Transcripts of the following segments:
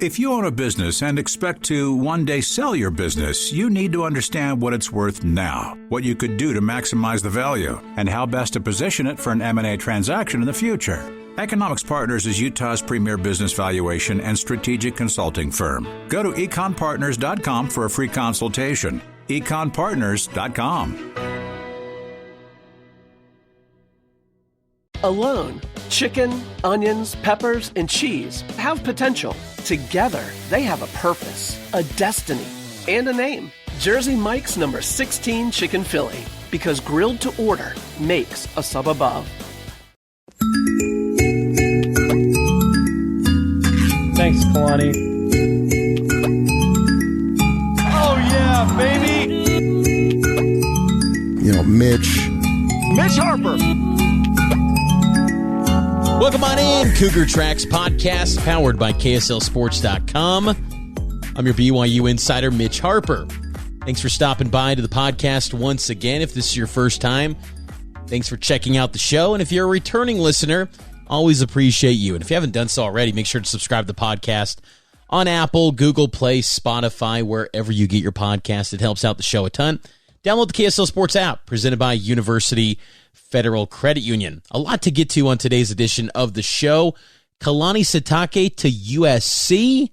If you own a business and expect to one day sell your business, you need to understand what it's worth now, what you could do to maximize the value, and how best to position it for an M&A transaction in the future. Economics Partners is Utah's premier business valuation and strategic consulting firm. Go to econpartners.com for a free consultation. econpartners.com. Alone, chicken, onions, peppers, and cheese have potential. Together, they have a purpose, a destiny, and a name. Jersey Mike's number 16 Chicken Philly, because grilled to order makes a sub above. Thanks, Kalani. Oh, yeah, baby! You know, Mitch Harper! Welcome on in, Cougar Tracks podcast, powered by KSLSports.com. I'm your BYU insider, Mitch Harper. Thanks for stopping by to the podcast once again. If this is your first time, thanks for checking out the show. And if you're a returning listener, always appreciate you. And if you haven't done so already, make sure to subscribe to the podcast on Apple, Google Play, Spotify, wherever you get your podcast. It helps out the show a ton. Download the KSL Sports app, presented by University Federal Credit Union. A lot to get to on today's edition of the show. Kalani Sitake to USC.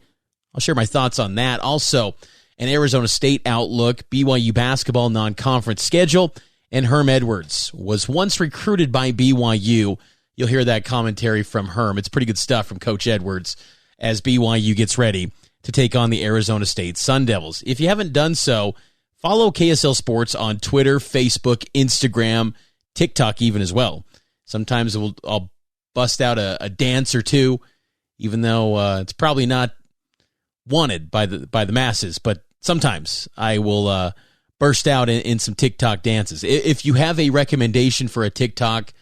I'll share my thoughts on that. Also, an Arizona State outlook, BYU basketball non-conference schedule, and Herm Edwards was once recruited by BYU. You'll hear that commentary from Herm. It's pretty good stuff from Coach Edwards as BYU gets ready to take on the Arizona State Sun Devils. If you haven't done so, follow KSL Sports on Twitter, Facebook, Instagram, TikTok even as well. Sometimes I'll bust out a dance or two, even though it's probably not wanted by the masses. But sometimes I will burst out in some TikTok dances. If you have a recommendation for a TikTok,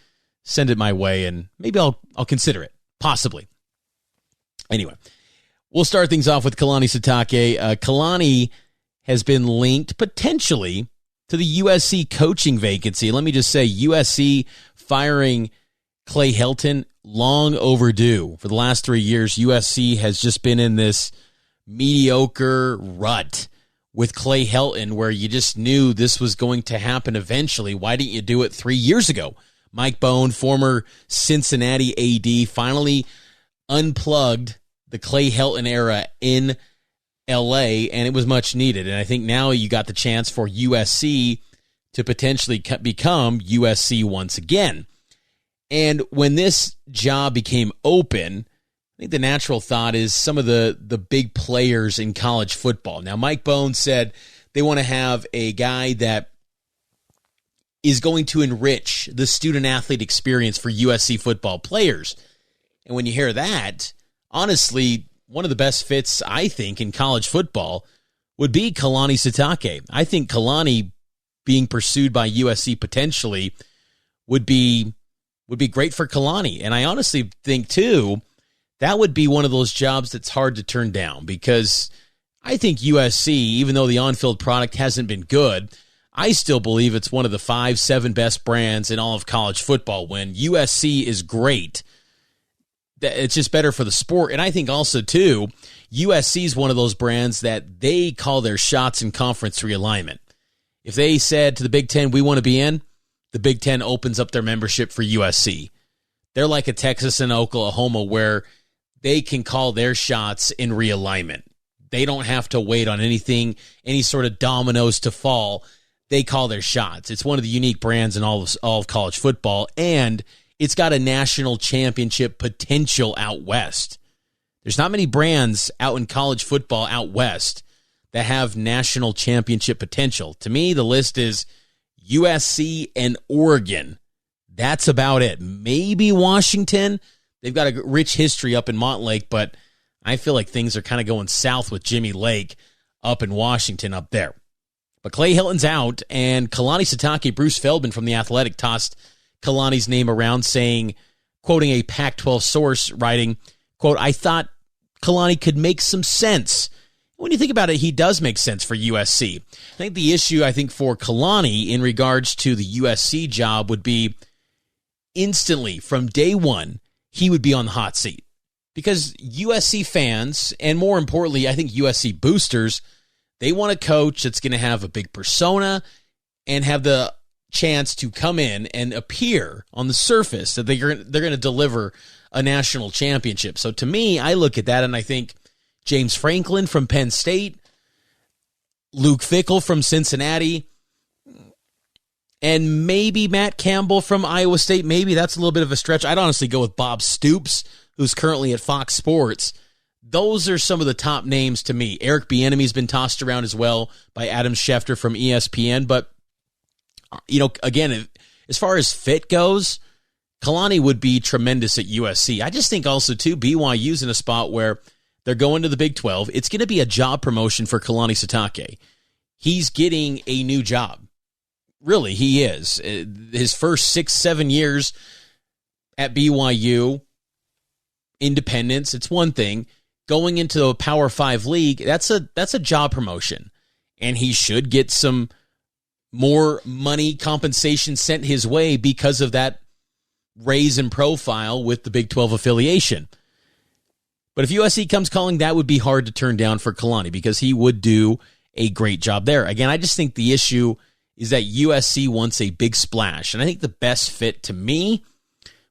send it my way, and maybe I'll consider it, possibly. Anyway, we'll start things off with Kalani Sitake. Kalani has been linked potentially to the USC coaching vacancy. Let me just say, USC firing Clay Helton, long overdue. For the last 3 years, USC has just been in this mediocre rut with Clay Helton where you just knew this was going to happen eventually. Why didn't you do it 3 years ago? Mike Bohn, former Cincinnati AD, finally unplugged the Clay Helton era in LA, and it was much needed. And I think now you got the chance for USC to potentially become USC once again. And when this job became open, I think the natural thought is some of the big players in college football. Now, Mike Bohn said they want to have a guy that is going to enrich the student-athlete experience for USC football players. And when you hear that, honestly, one of the best fits, I think, in college football would be Kalani Sitake. I think Kalani being pursued by USC potentially would be great for Kalani. And I honestly think, too, that would be one of those jobs that's hard to turn down because I think USC, even though the on-field product hasn't been good, I still believe it's one of the 5-7 best brands in all of college football. When USC is great, it's just better for the sport. And I think also, too, USC is one of those brands that they call their shots in conference realignment. If they said to the Big Ten, we want to be in, the Big Ten opens up their membership for USC. They're like a Texas and Oklahoma where they can call their shots in realignment. They don't have to wait on anything, any sort of dominoes to fall. They call their shots. It's one of the unique brands in all of college football, and it's got a national championship potential out west. There's not many brands out in college football out west that have national championship potential. To me, the list is USC and Oregon. That's about it. Maybe Washington. They've got a rich history up in Montlake, but I feel like things are kind of going south with Jimmy Lake up in Washington up there. But Clay Helton's out, and Kalani Sitake, Bruce Feldman from The Athletic, tossed Kalani's name around saying, quoting a Pac-12 source, writing, quote, I thought Kalani could make some sense. When you think about it, he does make sense for USC. I think the issue, for Kalani in regards to the USC job would be instantly, from day one, he would be on the hot seat. Because USC fans, and more importantly, I think USC boosters, they want a coach that's going to have a big persona and have the chance to come in and appear on the surface that they're going to deliver a national championship. So to me, I look at that and I think James Franklin from Penn State, Luke Fickell from Cincinnati, and maybe Matt Campbell from Iowa State. Maybe that's a little bit of a stretch. I'd honestly go with Bob Stoops, who's currently at Fox Sports. Those are some of the top names to me. Eric Bieniemy's been tossed around as well by Adam Schefter from ESPN. But, again, as far as fit goes, Kalani would be tremendous at USC. I just think also, too, BYU's in a spot where they're going to the Big 12. It's going to be a job promotion for Kalani Sitake. He's getting a new job. Really, he is. His first 6-7 years at BYU, independence, it's one thing. Going into a Power 5 league, that's a job promotion. And he should get some more money compensation sent his way because of that raise in profile with the Big 12 affiliation. But if USC comes calling, that would be hard to turn down for Kalani because he would do a great job there. Again, I just think the issue is that USC wants a big splash. And I think the best fit to me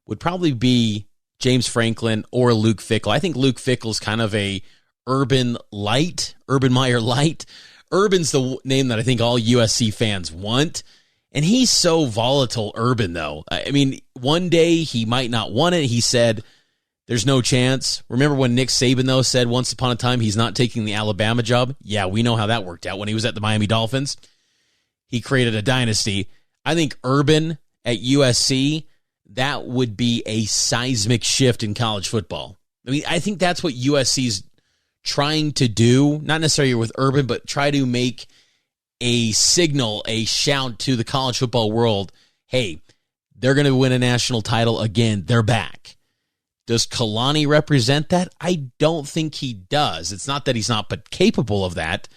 would probably be James Franklin or Luke Fickell. I think Luke Fickell's kind of a Urban Meyer light. Urban's the name that I think all USC fans want. And he's so volatile, Urban, though. I mean, one day he might not want it. He said, there's no chance. Remember when Nick Saban, though, said once upon a time he's not taking the Alabama job? Yeah, we know how that worked out when he was at the Miami Dolphins. He created a dynasty. I think Urban at USC, that would be a seismic shift in college football. I mean, I think that's what USC's trying to do, not necessarily with Urban, but try to make a signal, a shout to the college football world, hey, they're going to win a national title again. They're back. Does Kalani represent that? I don't think he does. It's not that he's not but capable of that,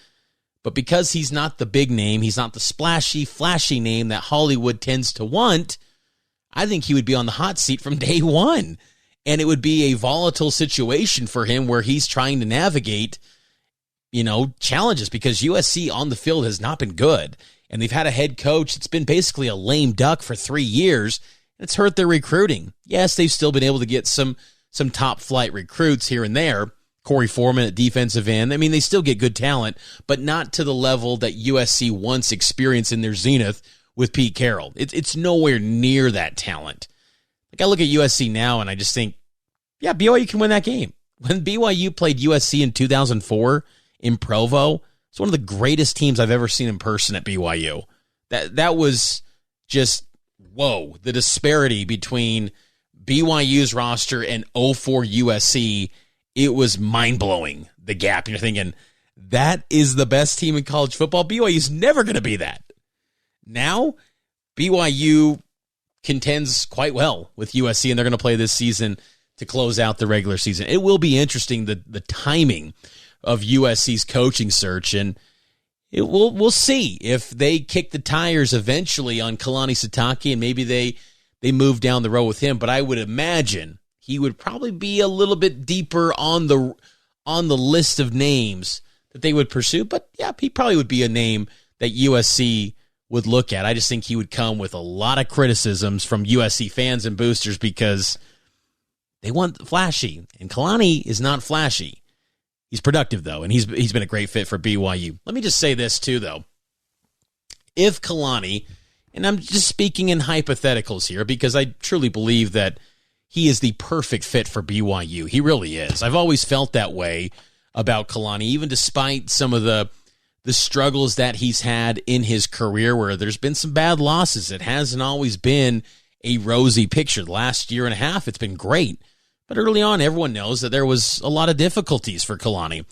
but because he's not the big name, he's not the splashy, flashy name that Hollywood tends to want, I think he would be on the hot seat from day one. And it would be a volatile situation for him where he's trying to navigate, challenges because USC on the field has not been good. And they've had a head coach that's been basically a lame duck for 3 years. And it's hurt their recruiting. Yes, they've still been able to get some top flight recruits here and there. Corey Foreman at defensive end. I mean, they still get good talent, but not to the level that USC once experienced in their zenith with Pete Carroll. It's nowhere near that talent. Like, I look at USC now and I just think, yeah, BYU can win that game. When BYU played USC in 2004 in Provo, it's one of the greatest teams I've ever seen in person at BYU. That was just, whoa, the disparity between BYU's roster and 04 USC, it was mind-blowing, the gap. And you're thinking, that is the best team in college football? BYU's never going to be that. Now, BYU contends quite well with USC, and they're going to play this season to close out the regular season. It will be interesting, the timing of USC's coaching search, and we'll see if they kick the tires eventually on Kalani Sitake, and maybe they move down the road with him. But I would imagine he would probably be a little bit deeper on the list of names that they would pursue. But yeah, he probably would be a name that USC would look at. I just think he would come with a lot of criticisms from USC fans and boosters because they want flashy, and Kalani is not flashy. He's productive, though, and he's been a great fit for BYU. Let me just say this, too, though. If Kalani, and I'm just speaking in hypotheticals here because I truly believe that he is the perfect fit for BYU. He really is. I've always felt that way about Kalani, even despite some of the struggles that he's had in his career where there's been some bad losses. It hasn't always been a rosy picture. The last year and a half, it's been great. But early on, everyone knows that there was a lot of difficulties for Kalani.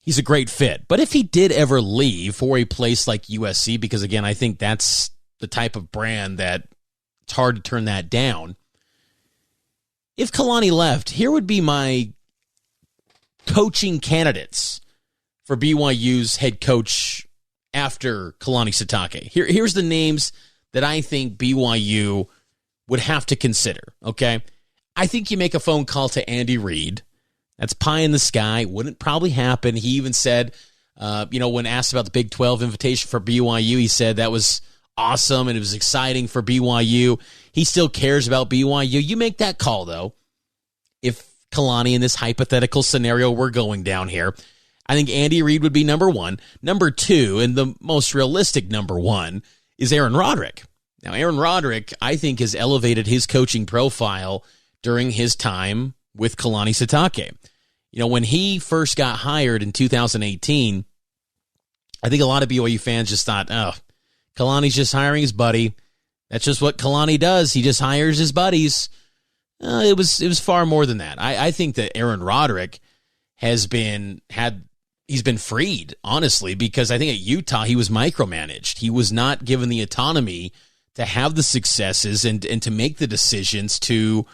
He's a great fit. But if he did ever leave for a place like USC, because, again, I think that's the type of brand that it's hard to turn that down. If Kalani left, here would be my coaching candidates for BYU's head coach after Kalani Sitake. Here's the names that I think BYU would have to consider, okay? I think you make a phone call to Andy Reid. That's pie in the sky. Wouldn't probably happen. He even said, when asked about the Big 12 invitation for BYU, he said that was awesome and it was exciting for BYU. He still cares about BYU. You make that call, though. If Kalani, in this hypothetical scenario we're going down here, I think Andy Reid would be number one. Number two, and the most realistic number one, is Aaron Roderick. Now, Aaron Roderick, I think, has elevated his coaching profile during his time with Kalani Sitake. When he first got hired in 2018, I think a lot of BYU fans just thought, oh, Kalani's just hiring his buddy. That's just what Kalani does. He just hires his buddies. It was far more than that. I think that Aaron Roderick he's been freed, honestly, because I think at Utah he was micromanaged. He was not given the autonomy to have the successes and to make the decisions to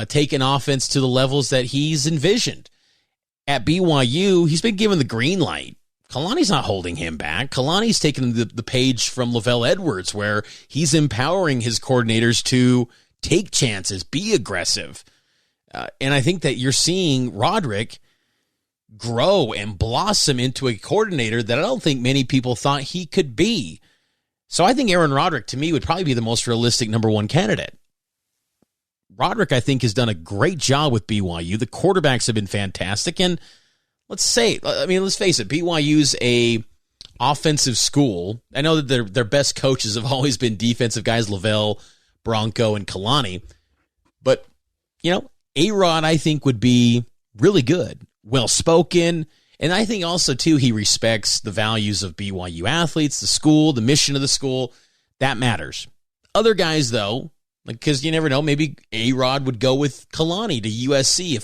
take an offense to the levels that he's envisioned. At BYU, he's been given the green light. Kalani's not holding him back. Kalani's taken the page from Lavelle Edwards, where he's empowering his coordinators to take chances, be aggressive. And I think that you're seeing Roderick grow and blossom into a coordinator that I don't think many people thought he could be. So I think Aaron Roderick, to me, would probably be the most realistic number one candidate. Roderick, I think, has done a great job with BYU. The quarterbacks have been fantastic. And let's face it, BYU's a offensive school. I know that their best coaches have always been defensive guys, Lavelle, Bronco, and Kalani. But, A-Rod, I think, would be really good, well-spoken. And I think also, too, he respects the values of BYU athletes, the school, the mission of the school. That matters. Other guys, though, because you never know, maybe A-Rod would go with Kalani to USC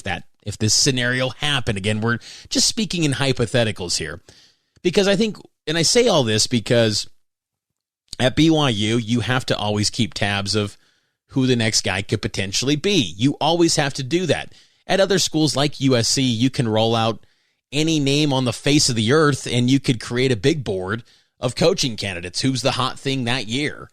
if this scenario happened. Again, we're just speaking in hypotheticals here. Because I think, and I say all this because at BYU, you have to always keep tabs of who the next guy could potentially be. You always have to do that. At other schools like USC, you can roll out any name on the face of the earth and you could create a big board of coaching candidates. Who's the hot thing that year?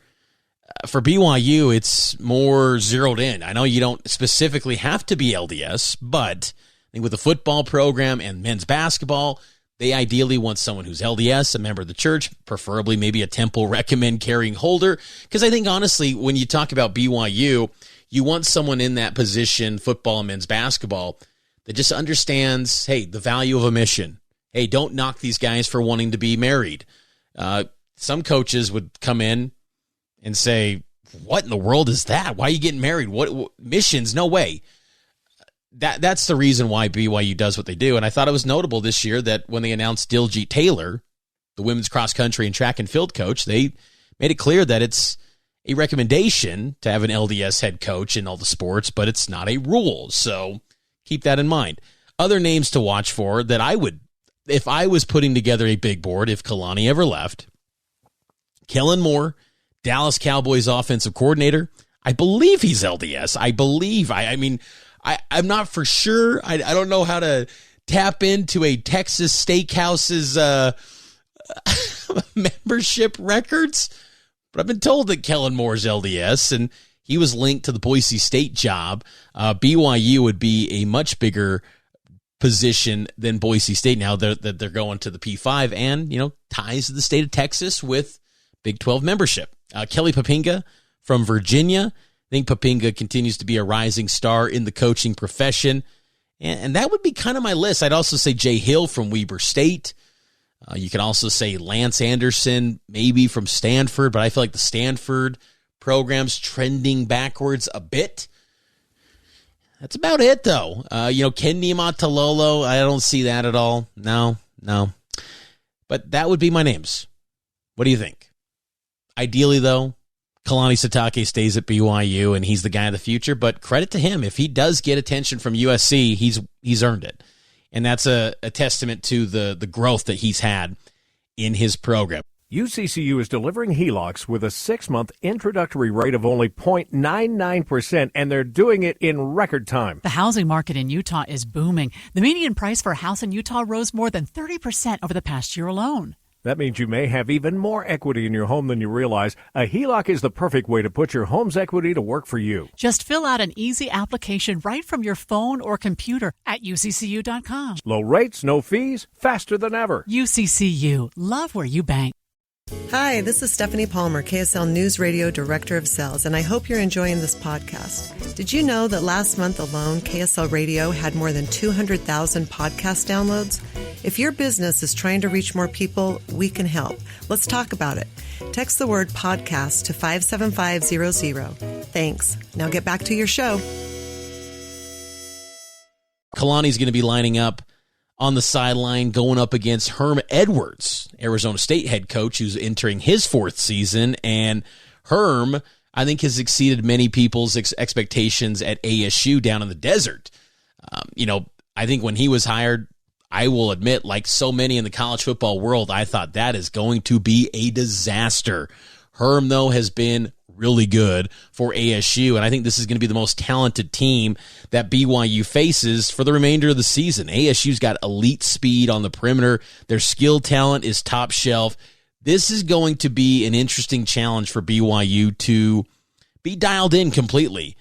For BYU, it's more zeroed in. I know you don't specifically have to be LDS, but I think with the football program and men's basketball, they ideally want someone who's LDS, a member of the church, preferably maybe a Temple recommend carrying holder. Because I think, honestly, when you talk about BYU, you want someone in that position, football and men's basketball, that just understands, hey, the value of a mission. Hey, don't knock these guys for wanting to be married. Some coaches would come in and say, what in the world is that? Why are you getting married? What missions? No way. That's the reason why BYU does what they do. And I thought it was notable this year that when they announced Diljit Taylor, the women's cross country and track and field coach, they made it clear that it's a recommendation to have an LDS head coach in all the sports, but it's not a rule. So keep that in mind. Other names to watch for that I would, if I was putting together a big board, if Kalani ever left, Kellen Moore, Dallas Cowboys offensive coordinator. I believe he's LDS. I'm not for sure. I don't know how to tap into a Texas Steakhouse's membership records, but I've been told that Kellen Moore's LDS, and he was linked to the Boise State job. BYU would be a much bigger position than Boise State now that they're going to the P5 and, ties to the state of Texas with Big 12 membership. Kelly Papinga from Virginia. I think Papinga continues to be a rising star in the coaching profession. And that would be kind of my list. I'd also say Jay Hill from Weber State. You can also say Lance Anderson, maybe from Stanford, but I feel like the Stanford program's trending backwards a bit. That's about it, though. Ken Niumatalolo, I don't see that at all. No. But that would be my names. What do you think? Ideally, though, Kalani Sitake stays at BYU, and he's the guy of the future. But credit to him. If he does get attention from USC, he's earned it. And that's a testament to the growth that he's had in his program. UCCU is delivering HELOCs with a 6-month introductory rate of only 0.99%, and they're doing it in record time. The housing market in Utah is booming. The median price for a house in Utah rose more than 30% over the past year alone. That means you may have even more equity in your home than you realize. A HELOC is the perfect way to put your home's equity to work for you. Just fill out an easy application right from your phone or computer at uccu.com. Low rates, no fees, faster than ever. UCCU. Love where you bank. Hi, this is Stephanie Palmer, KSL News Radio Director of Sales, and I hope you're enjoying this podcast. Did you know that last month alone, KSL Radio had more than 200,000 podcast downloads? If your business is trying to reach more people, we can help. Let's talk about it. Text the word podcast to 57500. Thanks. Now get back to your show. Kalani's going to be lining up on the sideline going up against Herm Edwards, Arizona State head coach, who's entering his fourth season. And Herm, I think, has exceeded many people's expectations at ASU down in the desert. I think when he was hired, I will admit, like so many in the college football world, I thought that is going to be a disaster. Herm, though, has been really good for ASU, and I think this is going to be the most talented team that BYU faces for the remainder of the season. ASU's got elite speed on the perimeter. Their skill talent is top shelf. This is going to be an interesting challenge for BYU to be dialed in completely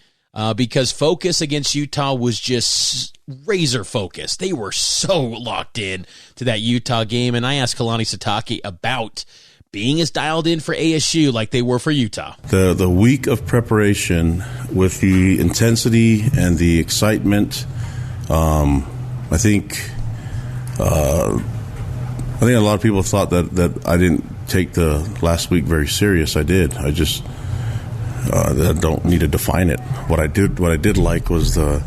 because focus against Utah was just razor focused. They were so locked in to that Utah game, and I asked Kalani Sitake about being as dialed in for ASU like they were for Utah. The week of preparation with the intensity and the excitement, I think a lot of people thought that I didn't take the last week very serious. I did. I just I don't need to define it. What I did like was that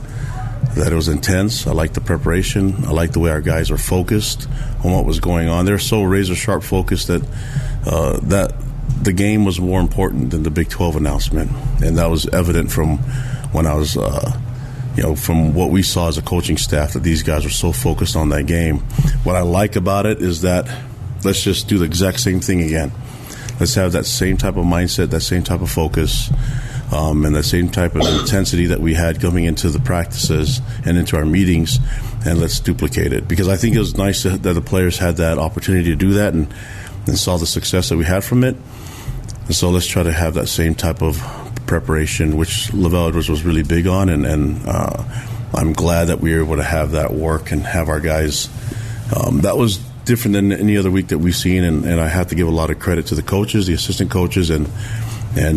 it was intense. I liked the preparation. I liked the way our guys were focused on what was going on. They're so razor sharp focused that the game was more important than the Big 12 announcement, and that was evident from when I was, from what we saw as a coaching staff, that these guys were so focused on that game. What I like about it is that let's just do the exact same thing again. Let's have that same type of mindset, that same type of focus, and the same type of intensity that we had coming into the practices and into our meetings, and let's duplicate it. Because I think it was nice that the players had that opportunity to do that and saw the success that we had from it. And so let's try to have that same type of preparation, which Lavelle Edwards was really big on, and I'm glad that we were able to have that work and have our guys. That was different than any other week that we've seen, and I have to give a lot of credit to the coaches, the assistant coaches, and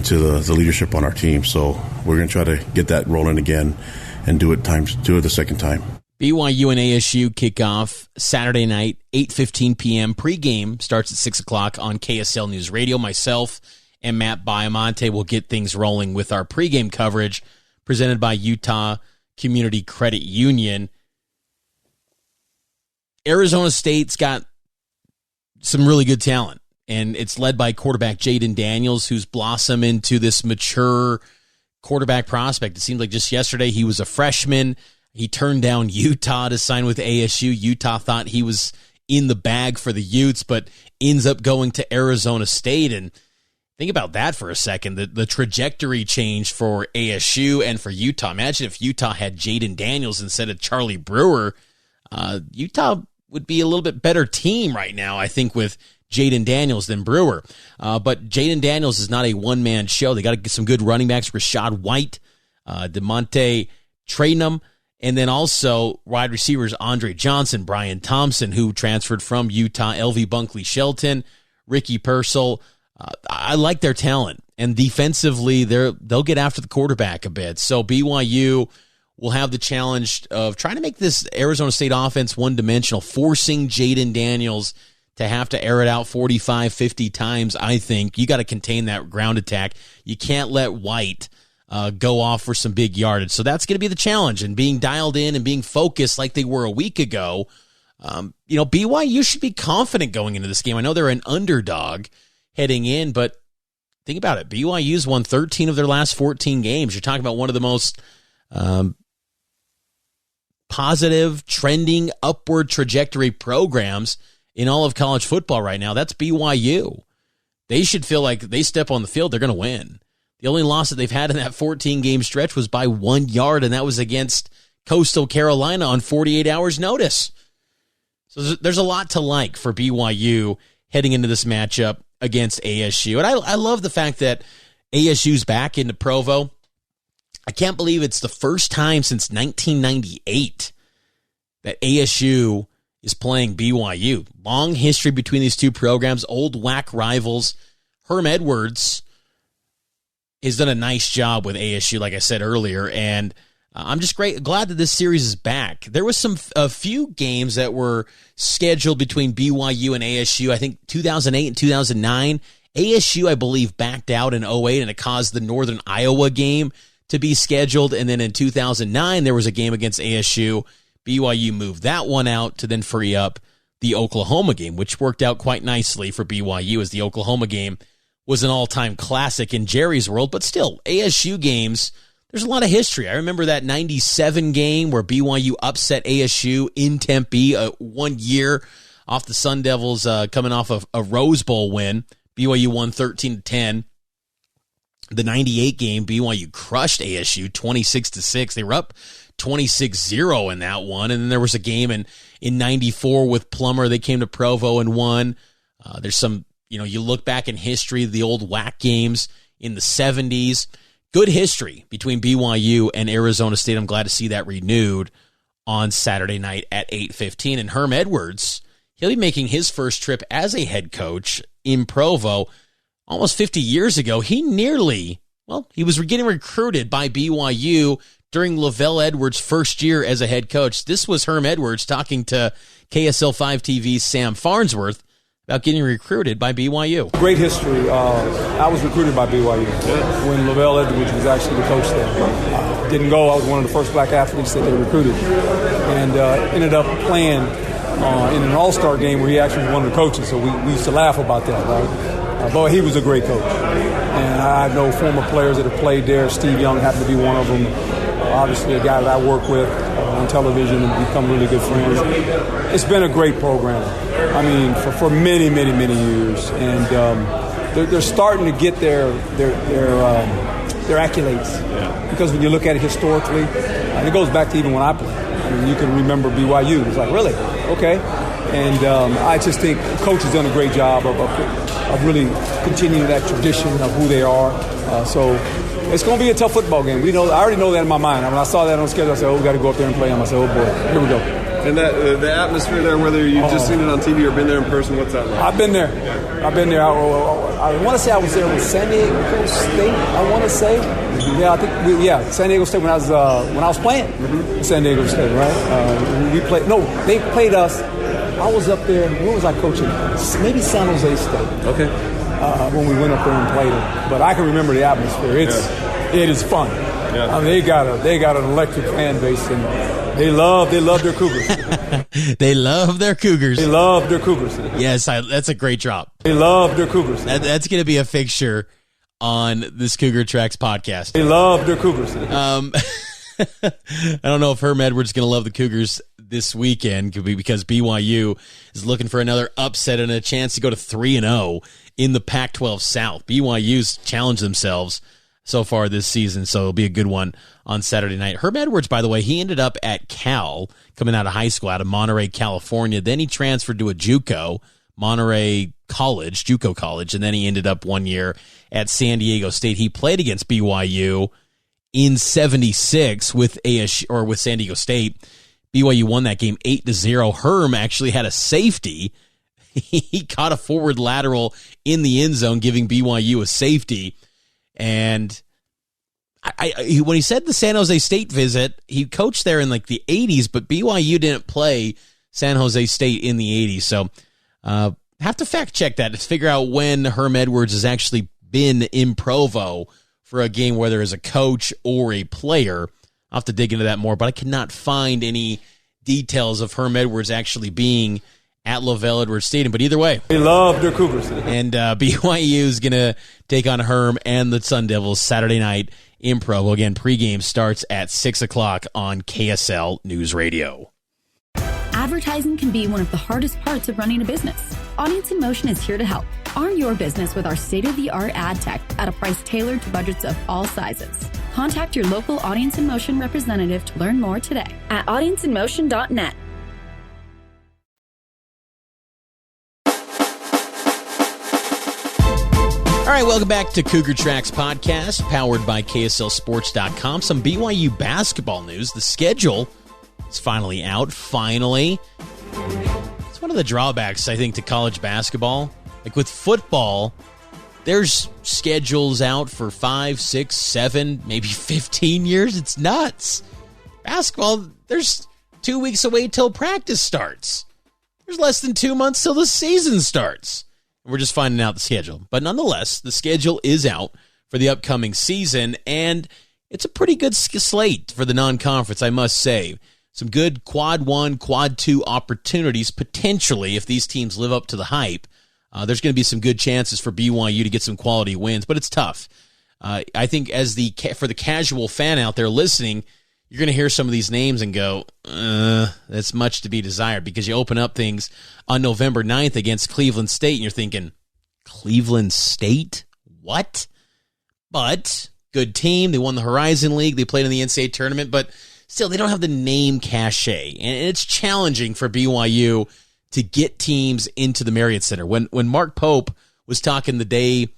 to the leadership on our team. So we're going to try to get that rolling again and do it the second time. BYU and ASU kick off Saturday night, 8:15 p.m. Pre-game starts at 6 o'clock on KSL News Radio. Myself and Matt Baiamonte will get things rolling with our pregame coverage presented by Utah Community Credit Union. Arizona State's got some really good talent, and it's led by quarterback Jaden Daniels, who's blossomed into this mature quarterback prospect. It seemed like just yesterday he was a freshman. He turned down Utah to sign with ASU. Utah thought he was in the bag for the Utes, but ends up going to Arizona State. And think about that for a second, the trajectory change for ASU and for Utah. Imagine if Utah had Jaden Daniels instead of Charlie Brewer. Utah would be a little bit better team right now, I think, with Jaden Daniels than Brewer. But Jaden Daniels is not a one-man show. They got to get some good running backs, Rashad White, DeMonte Traynham, and then also wide receivers Andre Johnson, Brian Thompson, who transferred from Utah, LV Bunkley Shelton, Ricky Purcell. I like their talent. And defensively, they'll get after the quarterback a bit. So BYU will have the challenge of trying to make this Arizona State offense one-dimensional, forcing Jaden Daniels to have to air it out 45, 50 times, I think. You got to contain that ground attack. You can't let White go off for some big yardage. So that's going to be the challenge, and being dialed in and being focused like they were a week ago. BYU should be confident going into this game. I know they're an underdog heading in, but think about it. BYU's won 13 of their last 14 games. You're talking about one of the most positive, trending, upward trajectory programs in all of college football right now. That's BYU. They should feel like they step on the field, they're going to win. The only loss that they've had in that 14-game stretch was by 1 yard, and that was against Coastal Carolina on 48 hours' notice. So there's a lot to like for BYU heading into this matchup against ASU. And I love the fact that ASU's back into Provo. I can't believe it's the first time since 1998 that ASU is playing BYU. Long history between these two programs, old WAC rivals. Herm Edwards has done a nice job with ASU, like I said earlier, and I'm just glad that this series is back. There was a few games that were scheduled between BYU and ASU. I think 2008 and 2009. ASU, I believe, backed out in 2008, and it caused the Northern Iowa game to be scheduled. And then in 2009, there was a game against ASU. BYU moved that one out to then free up the Oklahoma game, which worked out quite nicely for BYU, as the Oklahoma game was an all-time classic in Jerry's world. But still, ASU games, there's a lot of history. I remember that 97 game where BYU upset ASU in Tempe 1 year off the Sun Devils coming off of a Rose Bowl win. BYU won 13-10. The 98 game, BYU crushed ASU 26-6. They were up 26-0 in that one. And then there was a game in 94 with Plummer. They came to Provo and won. There's some, you look back in history, the old WAC games in the 70s. Good history between BYU and Arizona State. I'm glad to see that renewed on Saturday night at 8:15. And Herm Edwards, he'll be making his first trip as a head coach in Provo. Almost 50 years ago, he was getting recruited by BYU during Lavelle Edwards' first year as a head coach. This was Herm Edwards talking to KSL 5 TV's Sam Farnsworth about getting recruited by BYU. Great history. I was recruited by BYU when Lavelle Edwards was actually the coach there. Didn't go. I was one of the first black athletes that they recruited, and ended up playing in an all-star game where he actually was one of the coaches. So we used to laugh about that, right? But he was a great coach. And I know former players that have played there. Steve Young happened to be one of them. Obviously a guy that I work with on television and become really good friends. It's been a great program. I mean, for many, many, many years. And they're starting to get their accolades. Yeah. Because when you look at it historically, it goes back to even when I played. I mean, you can remember BYU. It's like, really? Okay. And I just think the coach has done a great job of really continuing that tradition of who they are. So it's going to be a tough football game. I already know that in my mind. When I saw that on the schedule, I said, we got to go up there and play them. I said, oh, boy, here we go. And that the atmosphere there, whether you've just seen it on TV or been there in person, what's that like? I've been there. I want to say I was there with San Diego State, I want to say. Yeah, I think, San Diego State when I was playing. Mm-hmm. San Diego State, right? They played us. I was up there. Where was I coaching? Maybe San Jose State. Okay. When we went up there and played them, but I can remember the atmosphere. It is fun. Yeah. I mean, they got an electric fan base, and they love their Cougars. They love their Cougars. They love their Cougars. Yes, that's a great drop. They love their Cougars. That's going to be a fixture on this Cougar Tracks podcast. They love their Cougars. I don't know if Herm Edwards is going to love the Cougars this weekend because BYU is looking for another upset and a chance to go to 3-0 in the Pac-12 South. BYU's challenged themselves so far this season, so it'll be a good one on Saturday night. Herm Edwards, by the way, he ended up at Cal, coming out of high school, out of Monterey, California. Then he transferred to a JUCO, Monterey College, JUCO College, and then he ended up 1 year at San Diego State. He played against BYU in 76 with San Diego State. BYU won that game 8-0. Herm actually had a safety. He caught a forward lateral in the end zone, giving BYU a safety. And when he said the San Jose State visit, he coached there in like the 80s, but BYU didn't play San Jose State in the 80s. So have to fact check that to figure out when Herm Edwards has actually been in Provo for a game, whether as a coach or a player. I'll have to dig into that more, but I cannot find any details of Herm Edwards actually being at Lavelle Edwards Stadium. But either way, they love their Cougars. And BYU is going to take on Herm and the Sun Devils Saturday night in Provo. Again, pregame starts at 6 o'clock on KSL News Radio. Advertising can be one of the hardest parts of running a business. Audience in Motion is here to help. Arm your business with our state-of-the-art ad tech at a price tailored to budgets of all sizes. Contact your local Audience in Motion representative to learn more today at audienceinmotion.net. All right, welcome back to Cougar Tracks Podcast, powered by KSLSports.com. Some BYU basketball news. The schedule is finally out. Finally. It's one of the drawbacks, I think, to college basketball. Like with football, there's schedules out for 5, 6, 7, maybe 15 years. It's nuts. Basketball, there's 2 weeks away till practice starts. There's less than 2 months till the season starts. We're just finding out the schedule. But nonetheless, the schedule is out for the upcoming season, and it's a pretty good slate for the non-conference, I must say. Some good Quad 1, Quad 2 opportunities, potentially, if these teams live up to the hype. There's going to be some good chances for BYU to get some quality wins, but it's tough. I think for the casual fan out there listening, you're going to hear some of these names and go, that's much to be desired, because you open up things on November 9th against Cleveland State, and you're thinking, Cleveland State? What? But good team. They won the Horizon League. They played in the NCAA tournament, but still, they don't have the name cachet, and it's challenging for BYU to get teams into the Marriott Center. When Mark Pope was talking the day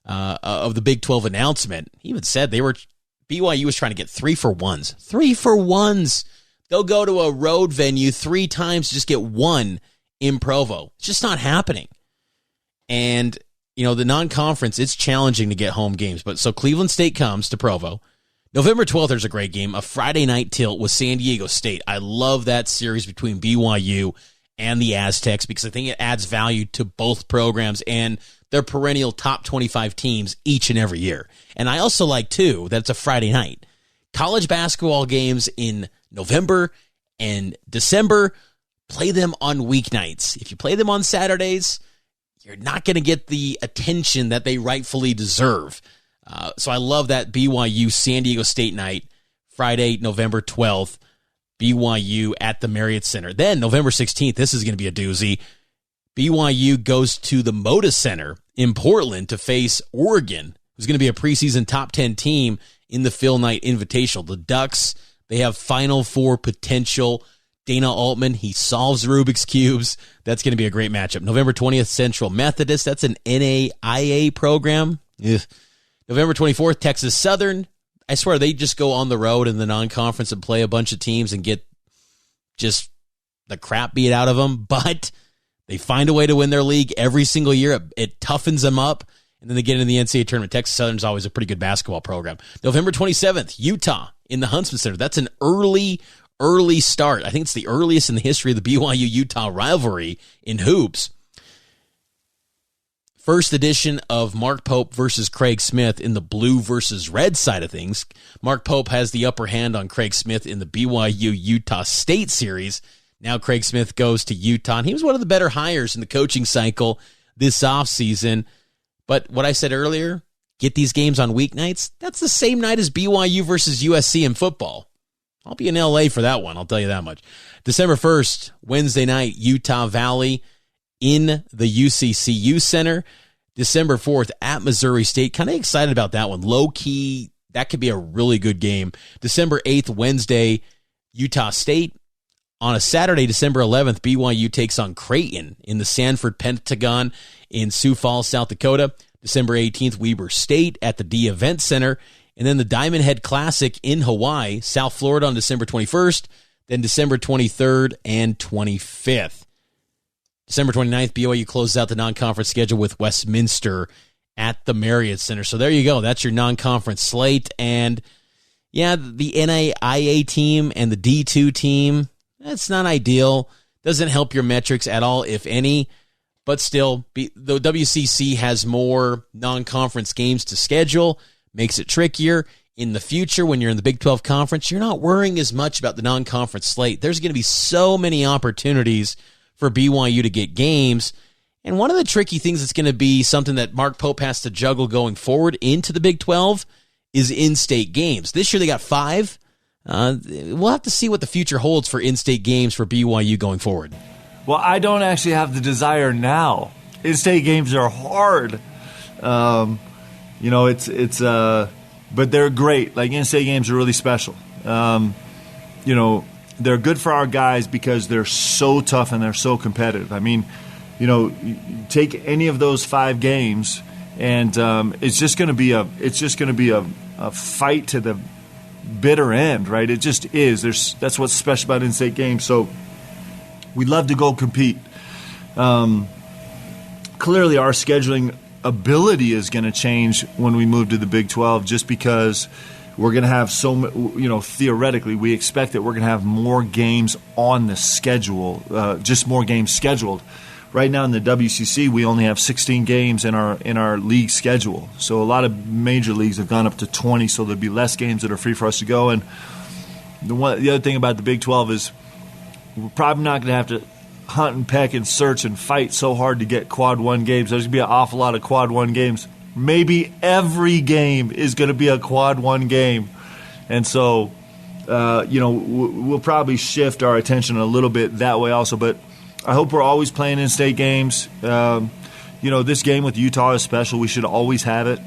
of the Big 12 announcement, he even said BYU was trying to get 3-for-1s. 3-for-1s. They'll go to a road venue 3 times to just get one in Provo. It's just not happening. And, the non-conference, it's challenging to get home games. But so Cleveland State comes to Provo. November 12th, there's a great game, a Friday night tilt with San Diego State. I love that series between BYU and the Aztecs because I think it adds value to both programs and their perennial top 25 teams each and every year. And I also like, too, that it's a Friday night. College basketball games in November and December, play them on weeknights. If you play them on Saturdays, you're not going to get the attention that they rightfully deserve. So I love that BYU San Diego State night, Friday, November 12th, BYU at the Marriott Center. Then November 16th, this is going to be a doozy. BYU goes to the Moda Center in Portland to face Oregon, who's going to be a preseason top 10 team in the Phil Knight Invitational. The Ducks, they have Final Four potential. Dana Altman, he solves Rubik's Cubes. That's going to be a great matchup. November 20th, Central Methodist. That's an NAIA program. Ugh. November 24th, Texas Southern. I swear they just go on the road in the non-conference and play a bunch of teams and get just the crap beat out of them. But they find a way to win their league every single year. It toughens them up. And then they get into the NCAA tournament. Texas Southern's always a pretty good basketball program. November 27th, Utah in the Huntsman Center. That's an early start. I think it's the earliest in the history of the BYU-Utah rivalry in hoops. First edition of Mark Pope versus Craig Smith in the blue versus red side of things. Mark Pope has the upper hand on Craig Smith in the BYU-Utah State series. Now Craig Smith goes to Utah, and he was one of the better hires in the coaching cycle this offseason. But what I said earlier, get these games on weeknights, that's the same night as BYU versus USC in football. I'll be in L.A. for that one, I'll tell you that much. December 1st, Wednesday night, Utah Valley in the UCCU Center. December 4th at Missouri State. Kind of excited about that one. Low-key, that could be a really good game. December 8th, Wednesday, Utah State. On a Saturday, December 11th, BYU takes on Creighton in the Sanford Pentagon in Sioux Falls, South Dakota. December 18th, Weber State at the D Event Center. And then the Diamond Head Classic in Hawaii, South Florida on December 21st. Then December 23rd and 25th. December 29th, BYU closes out the non-conference schedule with Westminster at the Marriott Center. So there you go. That's your non-conference slate. And, yeah, the NAIA team and the D2 team, that's not ideal. Doesn't help your metrics at all, if any. But still, the WCC has more non-conference games to schedule, makes it trickier. In the future, when you're in the Big 12 Conference, you're not worrying as much about the non-conference slate. There's going to be so many opportunities for BYU to get games. And one of the tricky things that's going to be something that Mark Pope has to juggle going forward into the Big 12 is in-state games. This year they got 5. We'll have to see what the future holds for in-state games for BYU going forward. Well, I don't actually have the desire now. In-state games are hard. But they're great. Like, in-state games are really special. They're good for our guys because they're so tough and they're so competitive. I mean, take any of those 5 games and it's just going to be a fight to the bitter end, right? It just is. That's what's special about in-state games. So we'd love to go compete. Clearly, our scheduling ability is going to change when we move to the Big 12, just because we're going to have theoretically, we expect that we're going to have more games on the schedule, just more games scheduled. Right now in the WCC, we only have 16 games in our league schedule. So a lot of major leagues have gone up to 20, so there'll be less games that are free for us to go. And the other thing about the Big 12 is we're probably not going to have to hunt and peck and search and fight so hard to get Quad 1 games. There's going to be an awful lot of Quad 1 games. Maybe every game is going to be a Quad 1 game. And so, we'll probably shift our attention a little bit that way also. But I hope we're always playing in-state games. This game with Utah is special. We should always have it.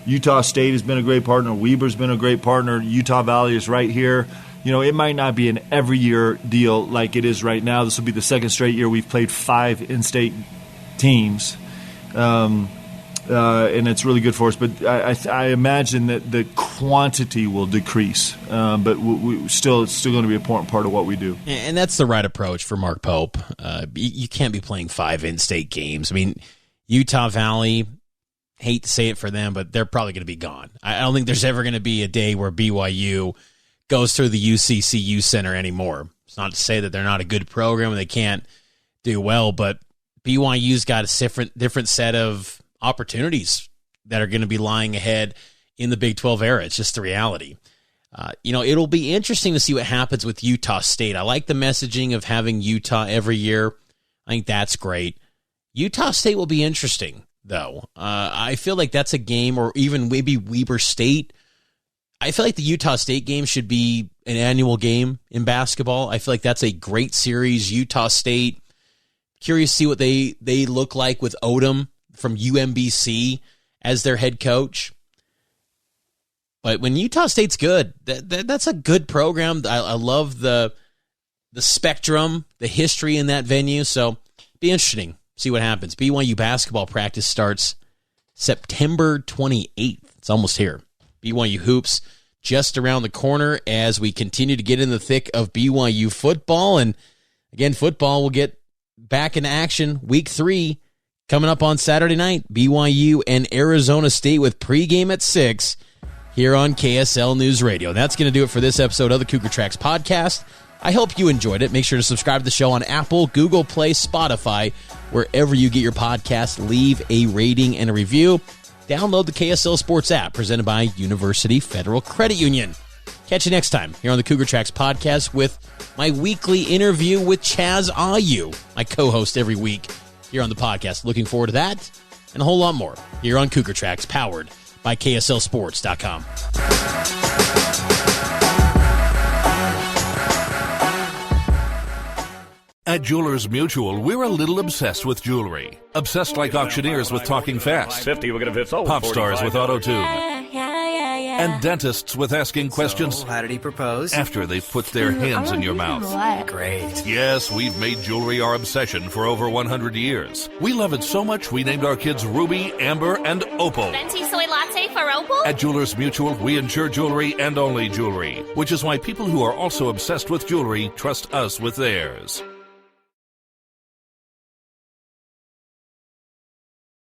Utah State has been a great partner. Weber's been a great partner. Utah Valley is right here. It might not be an every-year deal like it is right now. This will be the second straight year we've played 5 in-state teams. And it's really good for us. But I imagine that the quantity will decrease. But it's still going to be an important part of what we do. And that's the right approach for Mark Pope. You can't be playing 5 in-state games. I mean, Utah Valley, hate to say it for them, but they're probably going to be gone. I don't think there's ever going to be a day where BYU goes through the UCCU Center anymore. It's not to say that they're not a good program and they can't do well, but BYU's got a different set of opportunities that are going to be lying ahead in the Big 12 era. It's just the reality. It'll be interesting to see what happens with Utah State. I like the messaging of having Utah every year. I think that's great. Utah State will be interesting, though. I feel like that's a game, or even maybe Weber State. I feel like the Utah State game should be an annual game in basketball. I feel like that's a great series. Utah State, curious to see what they look like with Odom from UMBC as their head coach. But when Utah State's good, that's a good program. I love the spectrum, the history in that venue. So be interesting. See what happens. BYU basketball practice starts September 28th. It's almost here. BYU hoops just around the corner as we continue to get in the thick of BYU football. And again, football will get back in action week 3 coming up on Saturday night. BYU and Arizona State with pregame at 6 here on KSL News Radio. That's going to do it for this episode of the Cougar Tracks podcast. I hope you enjoyed it. Make sure to subscribe to the show on Apple, Google Play, Spotify, wherever you get your podcasts. Leave a rating and a review. Download the KSL Sports app presented by University Federal Credit Union. Catch you next time here on the Cougar Tracks podcast with my weekly interview with Chaz Ayu, my co-host every week here on the podcast. Looking forward to that and a whole lot more here on Cougar Tracks, powered by KSLSports.com. At Jewelers Mutual, we're a little obsessed with jewelry. Obsessed like auctioneers with talking fast. 50, we're going to fit pop stars with auto-tune. And dentists with asking questions. So, how did he propose? After they've put their hands in your mouth. Great. Yes, we've made jewelry our obsession for over 100 years. We love it so much, we named our kids Ruby, Amber, and Opal. Venti soy latte for Opal? At Jewelers Mutual, we insure jewelry and only jewelry, which is why people who are also obsessed with jewelry trust us with theirs.